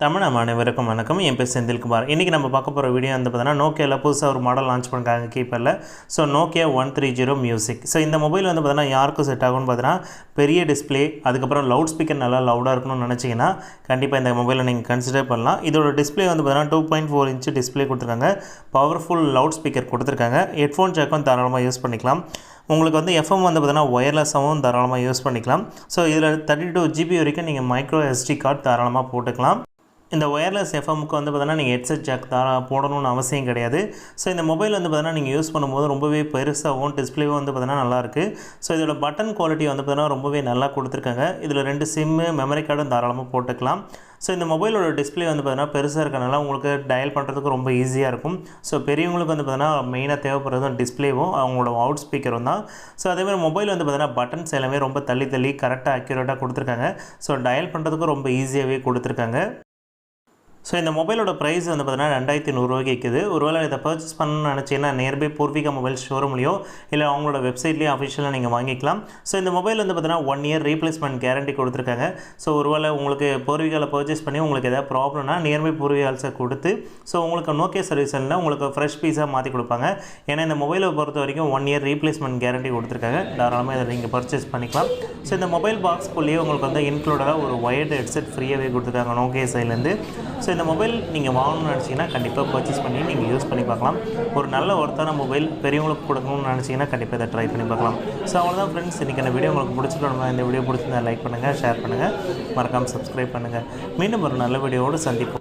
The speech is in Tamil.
தமிழ் அனைவருக்கும் வணக்கம். என் பேர் செந்தில்குமார். இன்றைக்கி நம்ம பார்க்க போகிற வீடியோ வந்து பார்த்தீங்கன்னா நோக்கியாவில் புதுசாக ஒரு மாடல் லான்ச் பண்ணிருக்காங்க கீப்பரில். So Nokia 130 music. ஸோ இந்த மொபைல் வந்து பார்த்தீங்கன்னா யாருக்கும் செட் ஆகும்னு பார்த்தீங்கன்னா பெரிய டிஸ்பிளே, அதுக்கப்புறம் லவுட் ஸ்பீக்கர் நல்லா லவுடாக இருக்கணும்னு நினச்சிங்கன்னா கண்டிப்பாக இந்த மொபைலை நீங்கள் கன்சிடர் பண்ணலாம். இதோட டிஸ்பிளே வந்து பார்த்தீங்கன்னா 2.4 இன்ச் டிஸ்பிளே கொடுத்துருக்காங்க. பவர்ஃபுல் லவுட் ஸ்பீக்கர் கொடுத்துருக்காங்க. ஹெட்ஃபோன் ஜாக்கும் தாராளமாக யூஸ் பண்ணிக்கலாம். உங்களுக்கு வந்து எஃப்எம் வந்து பார்த்தீங்கன்னா ஒயர்லெஸ்ஸாகவும் தாராளமாக யூஸ் பண்ணிக்கலாம். ஸோ இதில் 32 GB வரைக்கும் நீங்கள் மைக்ரோ SD கார்டு தாராளமாக போட்டுக்கலாம். இந்த ஒயர்லெஸ் எஃப்எம்முக்கு வந்து பார்த்தீங்கன்னா நீங்கள் ஹெட்செட் ஜாக் போடணும்னு அவசியம் கிடையாது. ஸோ இந்த மொபைல் வந்து பார்த்தீங்கன்னா நீங்கள் யூஸ் பண்ணும்போது ரொம்பவே பெருசாகவும் டிஸ்பிளேவும் வந்து பார்த்தீங்கன்னா நல்லாயிருக்கு. ஸோ இதோட பட்டன் குவாலிட்டி வந்து பார்த்தீங்கன்னா ரொம்பவே நல்லா கொடுத்துருக்காங்க. இதில் 2 சிம்மு மெமரி கார்டும் தாராளமாக போட்டுக்கலாம். ஸோ இந்த மொபைலோட டிஸ்பிளே வந்து பார்த்தீங்கன்னா பெருசாக இருக்கனால உங்களுக்கு டயல் பண்ணுறதுக்கு ரொம்ப ஈஸியாக இருக்கும். ஸோ பெரியவங்களுக்கு வந்து பார்த்தீங்கன்னா மெயினாக தேவைப்படுறதும் டிஸ்பிளேவும் அவங்களோட அவுட் ஸ்பீக்கரும் தான். ஸோ அதேமாதிரி மொபைல் வந்து பார்த்தீங்கன்னா பட்டன்ஸ் எல்லாமே ரொம்ப தள்ளி கரெக்டாக அக்யூரேட்டாக கொடுத்துருக்காங்க. ஸோ டயல் பண்ணுறதுக்கும் ரொம்ப ஈஸியாகவே கொடுத்துருக்காங்க. ஸோ இந்த மொபைலோட ப்ரைஸ் வந்து பார்த்தீங்கன்னா 2100 ரூபாய்க்கு விற்குது. ஒருவேளை இதை பர்ச்சேஸ் பண்ணணும்னு நினச்சிங்கன்னா நியர்பை பூர்விகா மொபைல் ஷோரூம்லையோ இல்லை அவங்களோட வெப்சைட்லேயும் அஃபிஷியலாக நீங்கள் வாங்கிக்கலாம். ஸோ இந்த மொபைல் வந்து பார்த்தீங்கன்னா 1 இயர் ரீப்ளேஸ்மெண்ட் கேரண்டி கொடுத்துருக்காங்க. ஸோ ஒருவேளை உங்களுக்கு பூர்விகாவில் பர்ச்சேஸ் பண்ணி உங்களுக்கு எதாவது ப்ராப்ளம்னா நியர்பை பூர்விகால்ஸை கொடுத்து ஸோ உங்களுக்கு நோக்கியா சர்வீஸ் சென்டரில் உங்களுக்கு ஃப்ரெஷ் பீஸாக மாற்றி கொடுப்பாங்க. ஏன்னா இந்த மொபைலை பொறுத்த வரைக்கும் 1 இயர் ரீப்ளேஸ்மெண்ட் கேரண்டி கொடுத்துருக்காங்க. தாராளமாக இதை நீங்கள் பர்ச்சேஸ் பண்ணிக்கலாம். ஸோ இந்த மொபைல் பாக்ஸ்க்குள்ளேயே உங்களுக்கு வந்து இன்க்ளூடாக ஒரு ஒயர்டு ஹெட்செட் ஃப்ரீயாகவே கொடுத்துருக்காங்க நோக்கியா சைட்லேருந்து. ஸோ இந்த மொபைல் நீங்கள் வாங்கணும்னு நினச்சிங்கன்னா கண்டிப்பாக பர்ச்சேஸ் பண்ணி நீங்கள் யூஸ் பண்ணி பார்க்கலாம். ஒரு நல்ல ஒர்த்தான மொபைல் பெரியவங்களுக்கு கொடுக்கணும்னு நினச்சிங்கன்னா கண்டிப்பாக இதை ட்ரை பண்ணி பார்க்கலாம். ஸோ அவ்வளோதான் ஃப்ரெண்ட்ஸ், இன்றைக்கி அந்த வீடியோ உங்களுக்கு பிடிச்சிட்டோம்னா இந்த வீடியோ பிடிச்சிருந்தா லைக் பண்ணுங்கள், ஷேர் பண்ணுங்கள், மறக்காமல் சப்ஸ்கிரைப் பண்ணுங்கள். மீண்டும் ஒரு நல்ல வீடியோவோடு சந்திப்போம்.